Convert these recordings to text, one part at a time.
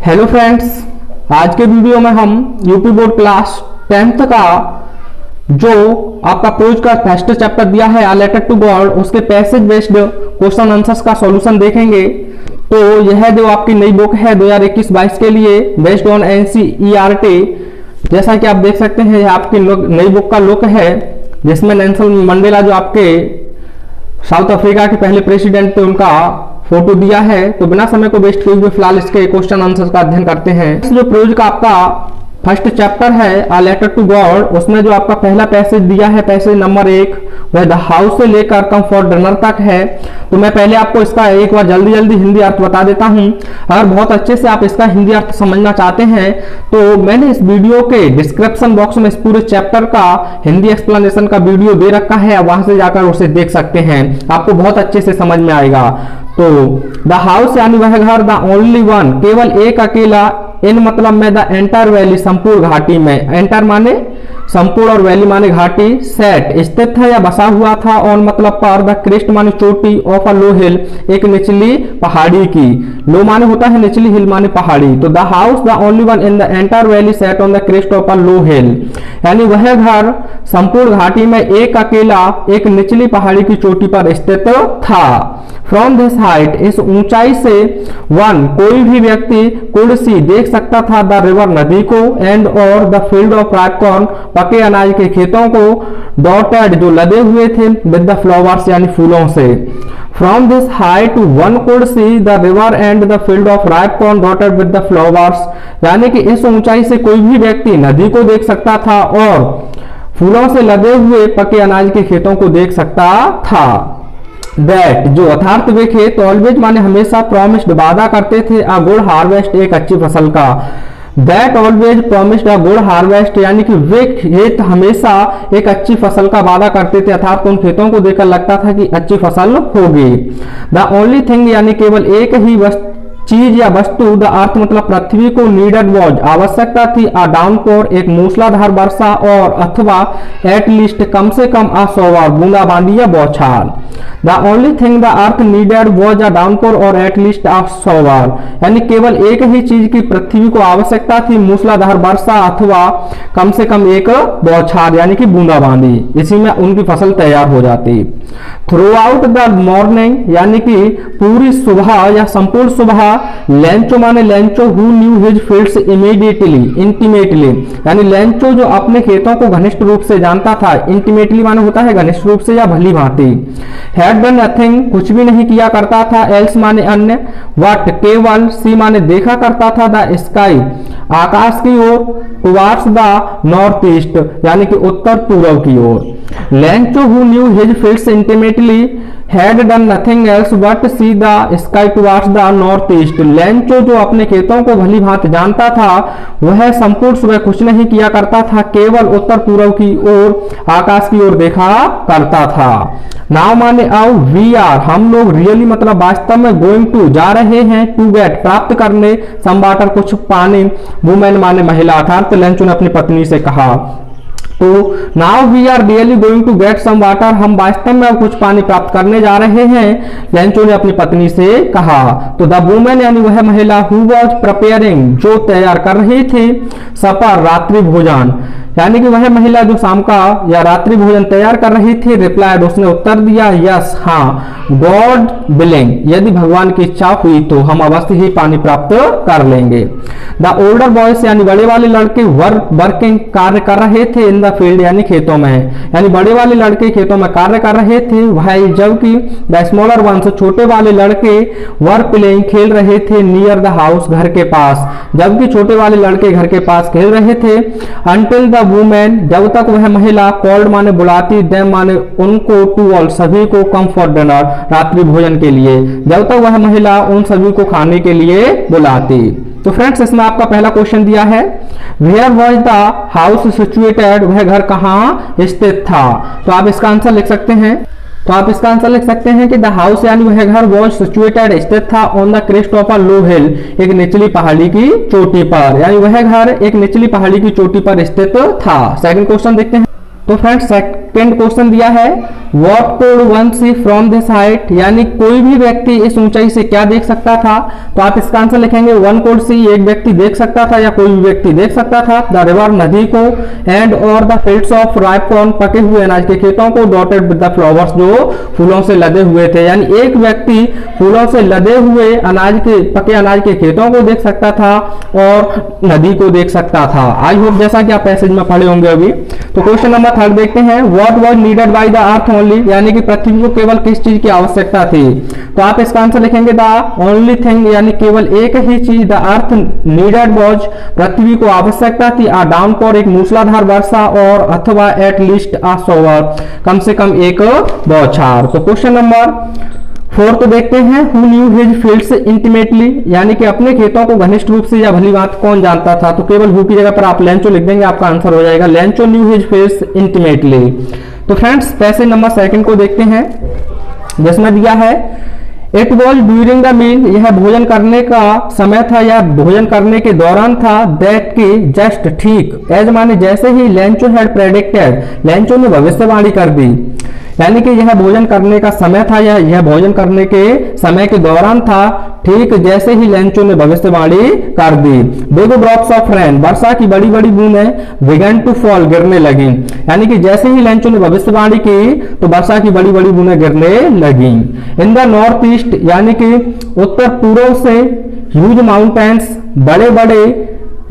Hello friends, आज के video में हम यूपी बोर्ड क्लास 10th का जो आपका प्रोज का फर्स्ट चैप्टर दिया है आ लेटर टू गॉड, उसके पैसेज बेस्ड क्वेश्चन आंसर्स का सॉल्यूशन देखेंगे। तो यह जो आपकी नई बुक है 2021-22 के लिए बेस्ड ऑन NCERT। जैसा कि आप देख सकते हैं यह आपकी नई बुक का लुक है, जिसमें नेल्सन मंडेला जो आपके साउथ अफ्रीका के पहले प्रेसिडेंट थे उनका फोटो दिया है। तो बिना समय को वेस्ट किए हुए फिलहाल इसके क्वेश्चन आंसर का अध्ययन करते हैं। जो प्रोज का आपका फर्स्ट चैप्टर है आ लेटर टू गॉड, उसमें जो आपका पहला पैसेज दिया है, पैसेज नंबर 1, वह द हाउस से लेकर कम फॉर डिनर तक है। तो मैं पहले आपको इसका एक बार जल्दी हिंदी अर्थ बता देता हूं। अगर बहुत अच्छे से आप इसका हिंदी अर्थ समझना चाहते हैं तो मैंने इस वीडियो के डिस्क्रिप्शन बॉक्स में इस पूरे चैप्टर का हिंदी एक्सप्लेनेशन का वीडियो दे रखा है, वहां से जाकर उसे देख सकते हैं, आपको बहुत अच्छे से समझ में आएगा। तो द हाउस यानी वह घर, द ओनली वन केवल एक अकेला, इन मतलब में द एंटायर वैली संपूर्ण घाटी में, एंटर माने संपूर्ण और वैली माने घाटी, सेट स्थित था या बसा हुआ था, ऑन मतलब पर, द क्रेस्ट माने चोटी, ऑफ अ लो हिल एक निचली पहाड़ी की, लो माने होता है निचली, हिल माने पहाड़ी। तो the house the only one in the entire valley set on the crest of a low hill, यानी वह घर संपूर्ण घाटी में एक अकेला एक निचली पहाड़ी की चोटी पर स्थित था। फ्रॉम दिस हाइट, इस ऊंचाई से वन कोई भी व्यक्ति कुड सी देख सकता था द रिवर नदी को, एंड और the field of ripe corn पके अनाज के खेतों को, डॉटेड जो लदे हुए थे विद द फ्लावर्स यानी फूलों से। From this height one could see the river and the field of ripe corn dotted with the flowers, यानी कि इस ऊंचाई से कोई भी व्यक्ति नदी को देख सकता था और फूलों से लदे हुए पके अनाज के खेतों को देख सकता था। दैट जो अर्थात वे खेत ऑलवेज माने हमेशा प्रॉमिस्ड वादा करते थे अ गुड हार्वेस्ट एक अच्छी फसल का। That always promised a good harvest, यानी कि वे खेत हमेशा एक अच्छी फसल का वादा करते थे, अर्थात उन खेतों को देखकर लगता था कि अच्छी फसल होगी। द ओनली थिंग यानी केवल एक ही चीज या वस्तु, द अर्थ मतलब पृथ्वी को, नीडेड वॉज आवश्यकता थी, अ डाउनपोर एक मूसलाधार वर्षा, और अथवा एट लीस्ट कम से कम अ शॉवर बूंदाबांदी या बौछार। The only thing the earth needed was a downpour और एट लीस्ट अ शॉवर, यानी केवल एक ही चीज की पृथ्वी को आवश्यकता थी, मूसलाधार वर्षा अथवा कम से कम एक बौछार यानी कि बूंदाबांदी, इसी में उनकी फसल तैयार हो जाती। थ्रू आउट द मॉर्निंग, यानी कि पूरी सुबह या संपूर्ण सुबह, लेंचो माने Lencho who knew his fields immediately intimately, यानी लेंचो जो अपने खेतों को घनिष्ठ रूप से जानता था, इंटीमेटली माने होता है घनिष्ठ रूप से या भली भांति। हैड डन नथिंग कुछ भी नहीं किया करता था, एल्स माने अन्य, व्हाट केवल, सी माने देखा करता था, द स्काई आकाश की ओर, टुवार्ड्स द नॉर्थ ईस्ट यानी कि उत्तर पूर्व की ओर। Lencho who knew his fields intimately had done nothing else but see the sky towards the north east, Lencho जो अपने खेतों को भली भांति जानता था वह संपूर्ण सुबह कुछ नहीं किया करता था, केवल उत्तर पूर्व की ओर आकाश की ओर देखा करता था। नाउ माने अब, वी आर हम लोग, रियली मतलब वास्तव में, गोइंग टू जा रहे हैं, टू गेट प्राप्त करने, सम वाटर कुछ पानी, वुमेन माने महिला, अर्थात लेंचो ने अपनी पत्नी से कहा। तो now we are really going to get some water, हम वास्तव में कुछ पानी प्राप्त करने जा रहे हैं, लेंचो ने अपनी पत्नी से कहा। तो द वुमेन यानी वह महिला, हु वॉज प्रिपेयरिंग जो तैयार कर रही थी, सपर रात्रि भोजन, यानी कि वह महिला जो शाम का या रात्रि भोजन तैयार कर रही थी, रिप्लाइड उसने उत्तर दिया, यस हाँ, गॉड विलिंग यदि भगवान की इच्छा हुई तो हम अवश्य ही पानी प्राप्त कर लेंगे। द ओल्डर बॉयज यानी बड़े वाले लड़के, वर्किंग कार्य कर रहे थे, इन द फील्ड यानी खेतों में, यानी बड़े वाले लड़के खेतों में कार्य कर रहे थे, भाई जबकि द स्मॉलर वंस छोटे वाले लड़के, वर प्लेइंग खेल रहे थे, नियर द हाउस घर के पास, जबकि छोटे वाले लड़के घर के पास खेल रहे थे। अंटिल द वुमेन जब तक वह महिला, कॉल्ड माने बुलाती, देम माने उनको, टू ऑल सभी को, कम फॉर डिनर रात्रि भोजन के लिए, जब तक वह महिला उन सभी को खाने के लिए बुलाती। तो फ्रेंड्स इसमें आपका पहला क्वेश्चन दिया है, where was the house situated, वह घर कहाँ स्थित था। तो आप इसका आंसर लिख सकते हैं कि द हाउस यानी वह घर, वॉज सिचुएटेड स्थित था, on the crest of a low hill एक निचली पहाड़ी की चोटी पर, यानी वह घर एक निचली पहाड़ी की चोटी पर स्थित था। सेकंड क्वेश्चन देखते हैं। तो फ्रेंड्स सेकेंड क्वेश्चन दिया है, what could one see from this height, यानी कोई भी व्यक्ति इस ऊंचाई से क्या देख सकता था। तो आप इसका आंसर लिखेंगे वन कुड सी, एक व्यक्ति देख सकता था या कोई भी व्यक्ति देख सकता था, द रिवर नदी को, एंड और the fields of ripe corn, पके हुए अनाज के खेतों को, डॉटेड विद द फ्लावर्स, जो फूलों से लदे हुए थे। यानी एक व्यक्ति फूलों से लदे हुए अनाज के, पके अनाज के खेतों को देख सकता था और नदी को देख सकता था। आई होप जैसा कि आप पैसेज में पढ़े होंगे अभी। तो क्वेश्चन नंबर 3 देखते हैं, what was needed by the earth only, यानी कि पृथ्वी को केवल किस चीज की आवश्यकता थी। तो आप इसका आंसर लिखेंगे द ओनली थिंग, यानी केवल एक ही चीज, द अर्थ नीडेड वाज, पृथ्वी को आवश्यकता थी, आ डाउनपोर, एक मूसलाधार वर्षा, और अथवा एट लीस्ट आ शॉवर, कम से कम एक बौछार। तो क्वेश्चन नंबर 4 तो देखते हैं, who knew his fields intimately, यानी कि अपने खेतों को घनिष्ठ रूप से या भली बात कौन जानता था। तो केवल हु की जगह पर आप लेंचो लिख देंगे, आपका आंसर हो जाएगा Lencho knew his fields intimately. तो फ्रेंड्स पैसेज नंबर 2 को देखते हैं, जिसमें दिया है, it was during the meal, यह भोजन करने का समय था या भोजन करने के दौरान था, दैट की जस्ट ठीक, एज माने जैसे ही, लेंचो हैड प्रेडिक्टेड, लेंचो ने भविष्यवाणी कर दी, यानी कि यह भोजन करने का समय था या यह भोजन करने के समय के दौरान था, ठीक जैसे ही लेंचो ने भविष्यवाणी कर दी। बिग ड्रॉप्स ऑफ रेन, वर्षा की बड़ी बड़ी बूंदें, बिगन टू फॉल, गिरने लगी, यानी कि जैसे ही लेंचो ने भविष्यवाणी की तो वर्षा की बड़ी बड़ी बूंदें गिरने लगी। इन द नॉर्थ ईस्ट, यानी कि उत्तर पूर्व से, ह्यूज माउंटेन्स, बड़े बड़े,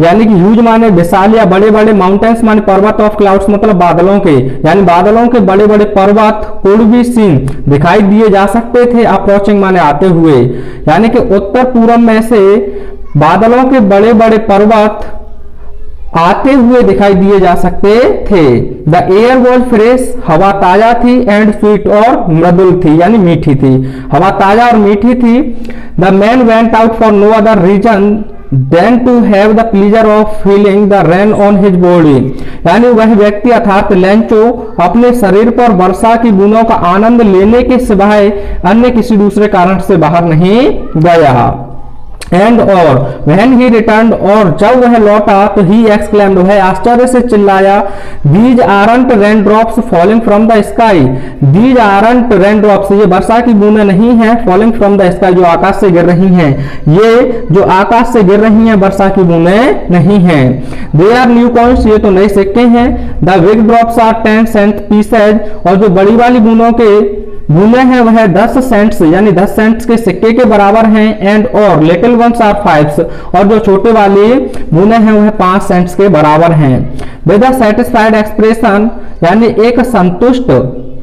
यानी कि ह्यूज माने विशाल या बड़े बड़े, माउंटेन्स माने पर्वत, ऑफ क्लाउड्स मतलब बादलों के, यानी बादलों के बड़े बड़े पर्वत, कुड बी सीन, दिखाई दिए जा सकते थे, अप्रोचिंग माने आते हुए, यानी कि उत्तर पूर्व में से बादलों के बड़े बड़े पर्वत आते हुए दिखाई दिए जा सकते थे। द एयर वॉज फ्रेश, हवा ताजा थी, एंड स्वीट और मृदुल थी, यानी मीठी थी, हवा ताजा और मीठी थी। The man went out for no other reason than to have the pleasure of feeling the rain on his body, यानी वह व्यक्ति अर्थात लेंचो अपने शरीर पर वर्षा की बूंदों का आनंद लेने के सिवाय अन्य किसी दूसरे कारण से बाहर नहीं गया। एंड और व्हेन ही रिटर्न्ड, और जब वह लौटा तो ही एक्सक्लेम्ड, वह आश्चर्य से चिल्लाया, these aren't rain drops falling from the sky, these aren't rain drops, ये वर्षा की बूंदें नहीं हैं, फॉलिंग फ्रॉम द स्काई, जो आकाश से गिर रही हैं, ये जो आकाश से गिर रही हैं वर्षा की बूंदें नहीं हैं। दे आर न्यू कॉइन्स, ये तो नए सिक्के हैं। The big drops are 10 cent pieces, और जो बड़ी वाली बूंदों के बूंदे हैं वह 10 सेंट्स यानी 10 सेंट्स के सिक्के के बराबर हैं। एंड और लिटिल वंस आर 5, और जो छोटे वाले बूंदे हैं वह 5 सेंट्स के बराबर हैं। विद अ सेटिस्फाइड एक्सप्रेशन, यानी एक संतुष्ट,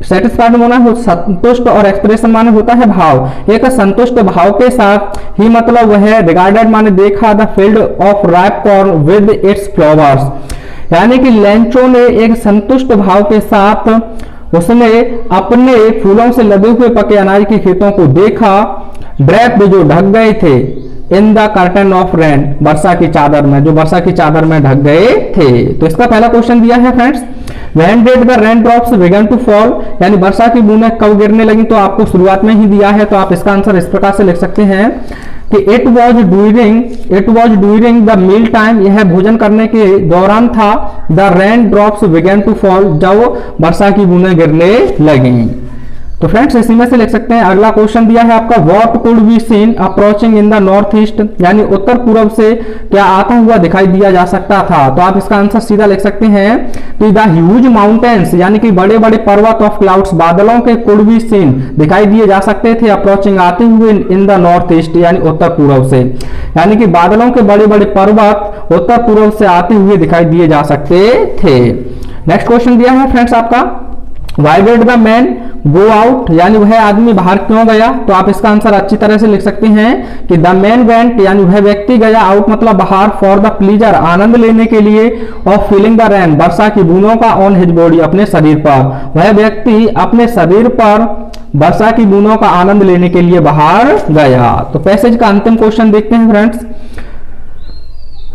सेटिस्फाइड माना संतुष्ट और एक्सप्रेशन माने होता है भाव, एक संतुष्ट भाव के साथ ही, मतलब वह रिगार्डेड माने देखा, the field of ripe corn with its flowers, यानी कि लेंचो ने एक संतुष्ट भाव के साथ उसने अपने फूलों से लदे हुए पके अनाज के खेतों को देखा, ड्रैप्ड जो ढक गए थे, in the curtain of rain, वर्षा की चादर में, जो वर्षा की चादर में ढक गए थे। तो इसका पहला क्वेश्चन दिया है friends, when did the rain drops began to fall, यानी वर्षा की बूंदें कब गिरने लगी, तो आपको शुरुआत में ही दिया है, तो आप इसका आंसर इस प्रकार से लिख सकते हैं कि it was during the meal time, यह भोजन करने के दौरान था, the rain drops began to fall, जब वर्षा की बूंदें गिरने लगी। तो फ्रेंड्स इसी में से लिख सकते हैं। अगला क्वेश्चन दिया है आपका, what could be seen approaching in the north east, यानी उत्तर पूर्व से क्या आता हुआ दिखाई दिया जा सकता था। तो आप इसका आंसर सीधा लिख सकते हैं कि द ह्यूज माउंटेन्स, यानी कि बड़े बड़े पर्वत, ऑफ क्लाउड्स, बादलों के, कुड बी सीन दिखाई दिए जा सकते थे, अप्रोचिंग आते हुए, इन द नॉर्थ ईस्ट यानी उत्तर पूर्व से, यानी कि बादलों के बड़े बड़े पर्वत उत्तर पूर्व से आते हुए दिखाई दिए जा सकते थे। नेक्स्ट क्वेश्चन दिया है फ्रेंड्स आपका, Why did the man go out, यानी वह आदमी बाहर क्यों गया। तो आप इसका आंसर अच्छी तरह से लिख सकते हैं कि द मैन वेंट, यानी वह व्यक्ति गया, आउट मतलब बाहर, फॉर द प्लीजर आनंद लेने के लिए, ऑफ फीलिंग द रेन वर्षा की बूंदों का, ऑन हिज बॉडी अपने शरीर पर, वह व्यक्ति अपने शरीर पर वर्षा की बूंदों का आनंद लेने के लिए बाहर गया। तो पैसेज का अंतिम क्वेश्चन देखते हैं friends,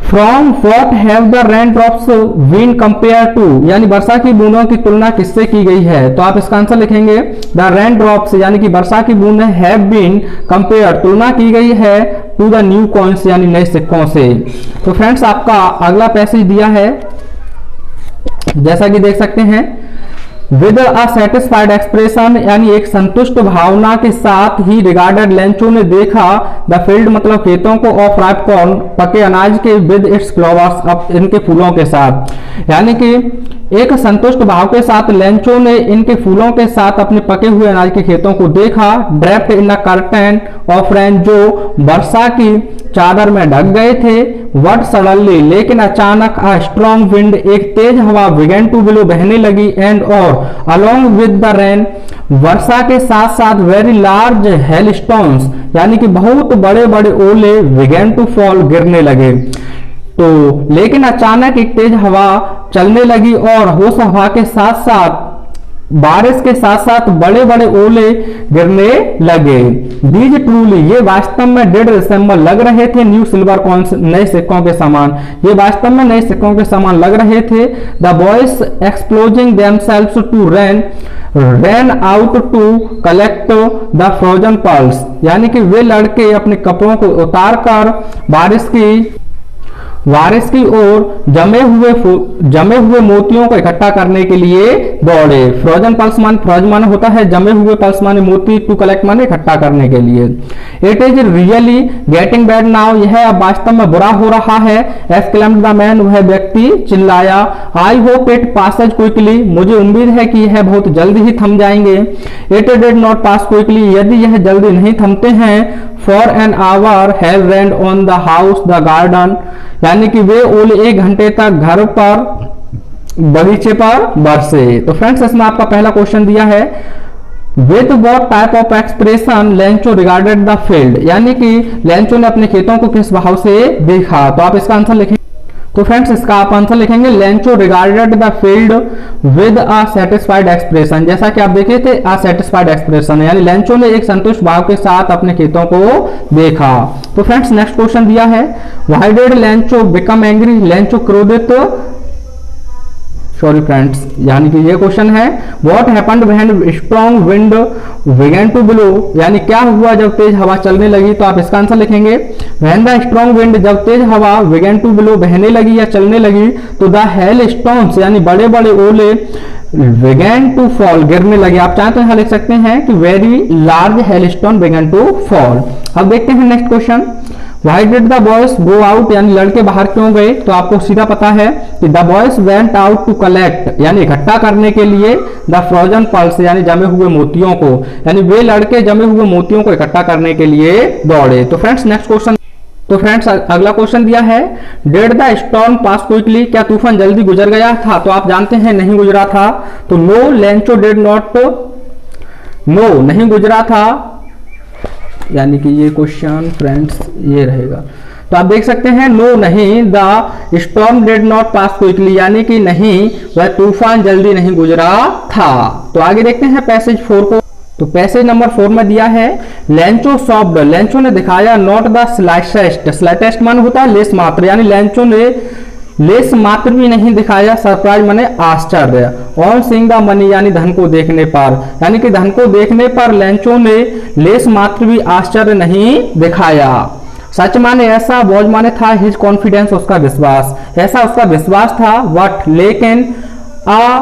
from what have the rain drops been compare to, यानी वर्षा की बूंदों की तुलना किससे की गई है। तो आप इसका आंसर लिखेंगे द रेन ड्रॉप्स, यानी कि वर्षा की बूंदें हैव बीन कंपेयर, तुलना की गई है, टू द न्यू कॉइन्स यानी नए सिक्कों से। तो फ्रेंड्स आपका अगला पैसेज दिया है, जैसा कि देख सकते हैं, विद अ सेटिस्फाइड एक्सप्रेशन, यानी एक संतुष्ट भावना के साथ ही रिगार्डेड लेंचो ने देखा द फील्ड मतलब खेतों को ऑफ राइप कॉर्न पके अनाज के विद इट्स फ्लावर्स अब इनके फूलों के साथ, यानी कि एक संतुष्ट भाव के साथ लेंचो ने इनके फूलों के साथ अपने पके हुए अनाज के खेतों को देखा। Draped in a curtain of rain, जो वर्षा की चादर में ढक गए थे। वट सडनली, लेकिन अचानक अ स्ट्रॉन्ग विंड, एक तेज हवा बिगेन टू ब्लो बहने लगी। एंड और अलोंग विद द रेन, वर्षा के साथ साथ वेरी लार्ज हेलस्टोन्स, यानी कि बहुत बड़े बड़े ओले बिगेन टू फॉल, गिरने लगे। तो लेकिन अचानक एक तेज हवा चलने लगी और उस हवा के साथ साथ बारिश के साथ साथ बड़े बड़े ओले गिरने लगे। दीज ट्रूली, ये वास्तव में डिड रिसेंबल, लग रहे थे न्यू सिल्वर कॉइन्स, नए सिक्कों के समान, ये वास्तव में नए सिक्कों के समान लग रहे थे। The boys exploding themselves to run out to collect the frozen pearls, यानी कि वे लड़के अपने कपड़ों को उतारकर बारिश की ओर जमे हुए मोतियों को इकट्ठा करने के लिए दौड़े। फ्रोजन पल्स मान होता है जमे हुए, पल्स माने मोती, टू कलेक्ट माने इकट्ठा करने के लिए। It is really getting bad now, यह अब वास्तव में बुरा हो रहा है। एक्सक्लेम्ड द मैन, वह व्यक्ति चिल्लाया। I hope it Passage quickly, मुझे उम्मीद है कि यह बहुत जल्दी ही थम जाएंगे। It did not pass quickly, यदि यह जल्दी नहीं थमते हैं। For an hour have rained on the house the garden, यानी कि वे ओले 1 घंटे तक घर पर, बगीचे पर बरसे। तो फ्रेंड्स इसमें आपका पहला क्वेश्चन दिया है, with what type of expression Lencho regarded the field, यानी कि लेंचो ने अपने खेतों को किस भाव से देखा। तो आप इसका आंसर लिखेंगे। तो फ्रेंड्स इसका आप आंसर लिखेंगे, Lencho regarded the field with a satisfied expression. जैसा कि आप देखे थे अ सेटिस्फाइड एक्सप्रेशन, यानी लेंचो ने एक संतुष्ट भाव के साथ अपने खेतों को देखा। तो फ्रेंड्स नेक्स्ट क्वेश्चन दिया है, why did Lencho become angry, Lencho क्रोधित, सॉरी फ्रेंड्स, यानी कि ये क्वेश्चन है, what happened when strong wind began to blow, यानी क्या हुआ जब तेज हवा चलने लगी। तो आप इसका आंसर लिखेंगे, व्हेन द स्ट्रॉन्ग विंड, जब तेज हवा बिगन टू ब्लो बहने लगी या चलने लगी, तो द हेल स्टोन्स, यानी बड़े बड़े ओले बिगन टू फॉल, गिरने लगे। आप चाहें तो यहां लिख सकते हैं कि very large hail stone began to fall. अब देखते हैं next question, Why did the boys go out, यानी लड़के बाहर क्यों गए। तो आपको सीधा पता है कि the boys went out to collect, यानी इकट्ठा करने के लिए, the frozen pearls, यानी जमे हुए मोतियों को, यानी वे लड़के जमे हुए मोतियों को इकट्ठा करने के लिए दौड़े। तो फ्रेंड्स नेक्स्ट क्वेश्चन, तो फ्रेंड्स अगला क्वेश्चन दिया है, did the storm pass quickly, क्या तूफान जल्दी गुजर गया था। तो आप जानते हैं नहीं गुजरा था। तो no Lencho did not, no नहीं गुजरा था, यानी कि ये क्वेश्चन फ्रेंड्स ये रहेगा। तो आप देख सकते हैं नो नहीं, the storm did not pass quickly, यानी कि नहीं वह तूफान जल्दी नहीं गुजरा था। तो आगे देखते हैं पैसेज 4 को। तो पैसेज नंबर 4 में दिया है, लेंचो सॉफ्ट, लेंचो ने दिखाया, नॉट द स्लाइटेस्ट, स्लाइटेस्ट मान होता है लेस मात्र, यानी लेंचो ने लेस मात्र भी नहीं दिखाया, सरप्राइज माने आश्चर्य। ऑन सीइंग द मनी, यानी धन को देखने पर, यानी कि धन को देखने पर लेंचो ने लेस मात्र भी आश्चर्य नहीं दिखाया। सच माने ऐसा, वॉज माने था, हिज कॉन्फिडेंस उसका विश्वास, ऐसा उसका विश्वास था। वट लेकिन, आ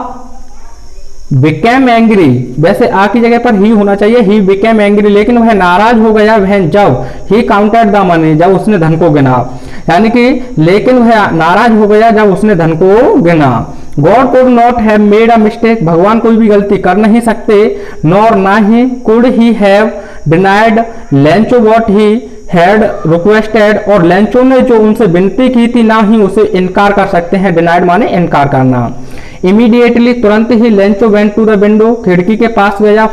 बिकेम एंग्री, वैसे आ की जगह पर ही होना चाहिए, ही बिकेम एंग्री, लेकिन वह नाराज हो गया वह जब ही काउंटेड द मनी, जब उसने धन को गिना, यानी कि लेकिन वह नाराज हो गया जब उसने धन को गिना। God could not have made a mistake, भगवान कोई भी गलती कर नहीं सकते। नॉर ना ही, could he have denied Lencho what he had requested, और लेंचो ने जो उनसे विनती की थी ना ही उसे इनकार कर सकते हैं। डिनाइड माने इनकार करना। इमीडिएटली, तुरंत ही, Lencho went to the window, खिड़की के पास गया,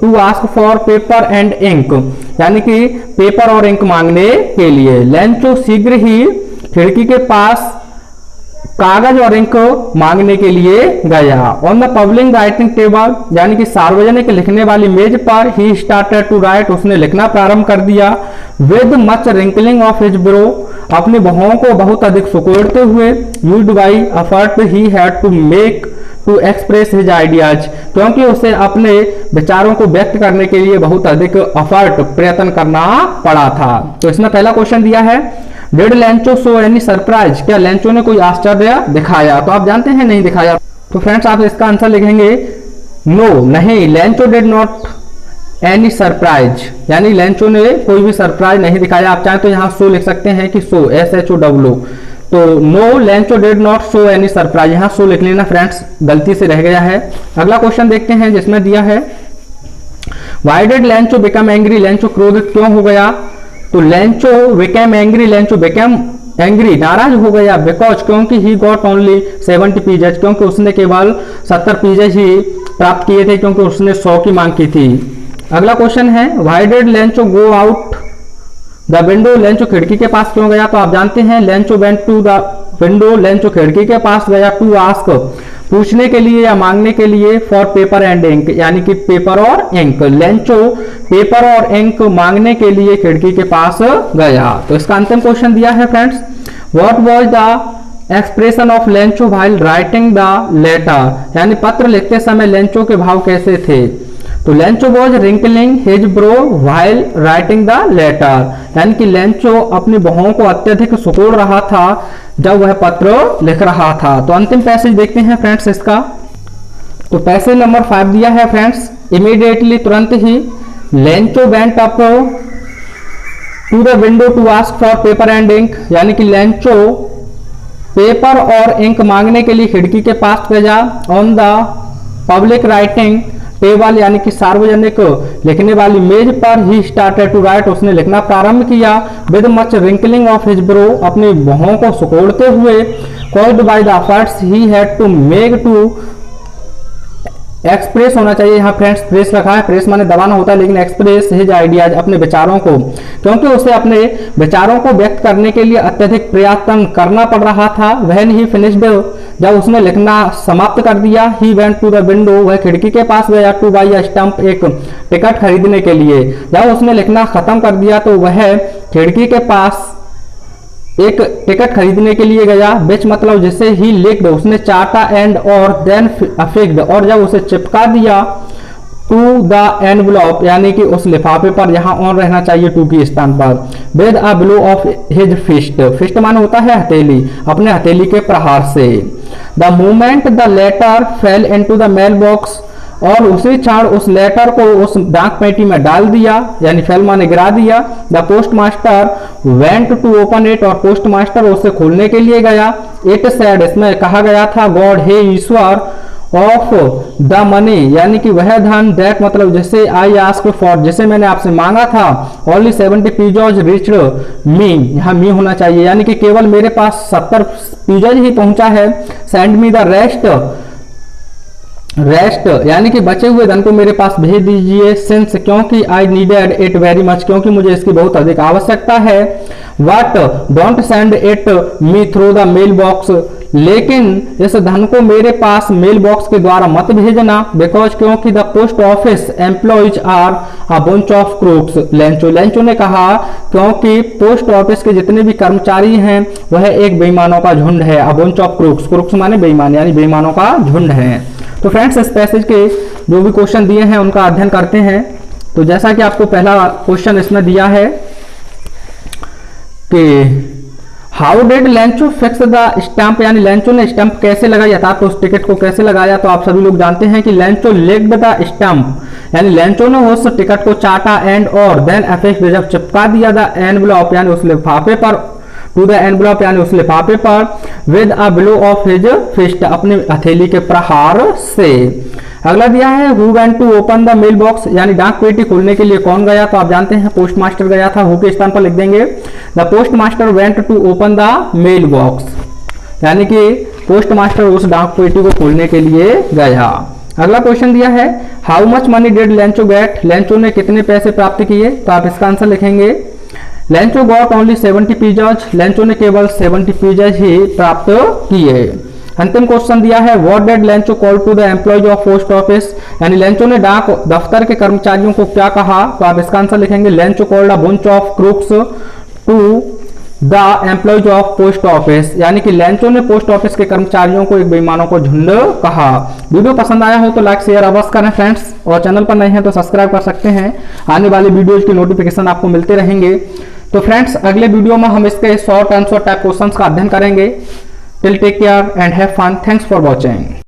to ask for paper and ink, यानी कि पेपर और इंक मांगने के लिए। लेंचो शीघ्र ही खिड़की के पास कागज और इंक मांगने के लिए गया। On the public writing table, यानी कि सार्वजनिक लिखने वाली मेज पर, ही स्टार्टेड टू राइट, उसने लिखना प्रारंभ कर दिया। With much wrinkling of his brow, अपनी भौहों को बहुत अधिक सुकोड़ते हुए। Used by effort he had to make to express his ideas, क्योंकि उसे अपने विचारों को व्यक्त करने के लिए बहुत अधिक एफर्ट, प्रयत्न करना पड़ा था। तो इसमें पहला क्वेश्चन दिया है, did Lencho show any surprise, क्या लेंचो ने कोई आश्चर्य दिखाया। तो आप जानते हैं नहीं दिखाया। तो फ्रेंड्स आप इसका आंसर लिखेंगे नो, नहीं, Lencho did not any surprise, यानी लेंचो ने कोई भी सरप्राइज नहीं दिखाया। आप चाहें तो यहाँ सो लिख सकते हैं कि सो, SHOW, तो no Lencho did not show any surprise, यहाँ सो लिख लेना फ्रेंड्स, गलती से रह गया है। अगला क्वेश्चन देखते हैं जिसमें दिया है why did Lencho become angry, Lencho क्रोधित क्यों हो गया? तो Lencho become angry, Lencho become angry, नाराज हो गया, बिकॉज क्योंकि ही गॉट ओनली 70 पीजेज, क्योंकि उसने केवल 70 पीजेज ही प्राप्त किए थे, क्योंकि उसने 100 की मांग की थी। अगला क्वेश्चन है why did Lencho go out the window, Lencho खिड़की के पास क्यों गया? तो आप जानते हैं Lencho went to the window, Lencho खिड़की के पास गया, टू आस्क, पूछने के लिए या मांगने के लिए, फॉर पेपर एंड इंक, यानी कि पेपर और इंक, लेंचो पेपर और इंक मांगने के लिए खिड़की के पास गया। तो इसका अंतिम क्वेश्चन दिया है friends, what was the expression of Lencho while writing the letter, यानी पत्र लिखते समय लेंचो के भाव कैसे थे? तो Lencho was wrinkling his brow while writing the letter, यानी कि लेंचो अपनी भौहों को अत्यधिक सुकोड़ रहा था जब वह पत्र लिख रहा था। तो अंतिम पैसेज देखते हैं फ्रेंड्स इसका। तो पैसेज नंबर 5 दिया है फ्रेंड्स, इमीडिएटली, तुरंत ही, Lencho went up to the window to ask for paper and ink, यानी कि लेंचो पेपर और इंक मांगने के लिए खिड़की के पास गया। On the public writing table, यानी कि सार्वजनिक लिखने वाली मेज पर ही स्टार्टेड टू राइट, उसने लिखना प्रारंभ किया। With much wrinkling of his brow, अपनी भौहों को सुकोड़ते हुए। Caused by the efforts he had to make to express होना चाहिए, यहाँ फ्रेंड्स प्रेस रखा है, प्रेस माने दबाना होता है, लेकिन एक्सप्रेस हिज आइडियाज, अपने विचारों को, क्योंकि उसे अपने विचारों को व्यक्त करने के लिए अत्यधिक प्रयत्न करना पड़ रहा था। व्हेन ही फिनिश्ड, जब उसने लिखना समाप्त कर दिया। He went to the window, वह खिड़की के पास गया। टू बाई अ स्टंप, एक टिकट खरीदने के लिए। जब उसने लिखना खत्म कर दिया तो वह खिड़की के पास एक टिकट खरीदने के लिए गया। बिच मतलब जिसे ही लिख्ड, उसने चाटा एंड और देन अफिक्ड, और जब उसे चिपका दिया टू द एनवलप, यानी कि उस लिफाफे पर, यहाँ ऑन रहना चाहिए टू की स्थान पर। With a blow of his fist, fist मान होता है हथेली, अपने हथेली के प्रहार से। The moment the letter fell into the mail box, और उसी क्षण उस लेटर को उस डाक पेटी में डाल दिया, यानी फेल माने गिरा दिया। The post master went to open it, और पोस्ट मास्टर उसे खोलने के लिए गया। इट सेड, इसमें कहा गया था, गॉड, हे ईश्वर, ऑफ द मनी, यानी कि वह धन, दैट मतलब जिसे आई आस्क फॉर, जिसे मैंने आपसे मांगा था, ओनली 70 पीजेज रिच्ड मी, यहाँ मी होना चाहिए, यानी कि केवल मेरे पास 70 पीजेज ही पहुंचा है। सेंड मी द रेस्ट, यानी कि बचे हुए धन को मेरे पास भेज दीजिए। सिंस, क्योंकि I needed it very much, क्योंकि मुझे इसकी बहुत अधिक आवश्यकता है। But, don't send it me through the mail box, लेकिन इस धन को मेरे पास मेल बॉक्स के द्वारा मत भेजना। बिकॉज, क्योंकि the post office employees are a bunch of crooks, Lencho ने कहा क्योंकि पोस्ट ऑफिस के जितने भी कर्मचारी हैं वह एक बेईमानों का झुंड है। अ बंच ऑफ क्रूक्स, क्रूक्स माने बेईमान, यानी बेईमानों का झुंड है। तो फ्रेंड्स इस पैसेज के जो भी क्वेश्चन दिए हैं उनका अध्ययन करते हैं। तो जैसा कि आपको पहला क्वेश्चन इसमें दिया है कि how did Lencho fix the stamp, यानी लेंचो ने स्टैंप कैसे लगाया, अर्थात उस टिकट को कैसे लगाया। तो आप सभी लोग जानते हैं कि लेंचो लेग्ड द स्टैंप, यानी लेंचो ने उस टिकट को चाटा एंड और देन अफिक्स्ड, जब चिपका दिया द एनवलप, यानी उस लिफाफे पर, टू द एनवलप यानी उस लिफाफे पर। With a blow of his fist, अपने हथेली के प्रहार से। अगला दिया है who went to open the mail box, यानी डाक पेटी खोलने के लिए कौन गया। तो आप जानते हैं पोस्ट मास्टर गया था, हु के स्थान पर लिख देंगे the post master went to open the mail box, यानी कि पोस्ट मास्टर उस डाक पेटी को खोलने के लिए गया। अगला क्वेश्चन दिया है how much money did Lencho get, Lencho ने कितने पैसे प्राप्त किए। तो आप इसका आंसर लिखेंगे Lencho got only 70 PGs, Lencho ने केवल 70 पीजेज ही प्राप्त किए। अंतिम क्वेश्चन दिया है what did Lencho call to the employees of post office, यानी लेंचो ने डाक दफ्तर के कर्मचारियों को क्या कहा। तो आप इसका आंसर लिखेंगे Lencho called a bunch of crooks to the employees of post office, यानी कि लेंचो ने पोस्ट ऑफिस के कर्मचारियों को एक बेईमानों को झुंड कहा। वीडियो पसंद आया हो तो लाइक शेयर अवश्य करें फ्रेंड्स, और चैनल पर नए हैं तो सब्सक्राइब कर सकते हैं। आने वाली वीडियोज की नोटिफिकेशन आपको मिलते रहेंगे। तो फ्रेंड्स अगले वीडियो में हम इसके शॉर्ट आंसर टाइप क्वेश्चंस का अध्ययन करेंगे। Till take care and have fun, thanks for watching.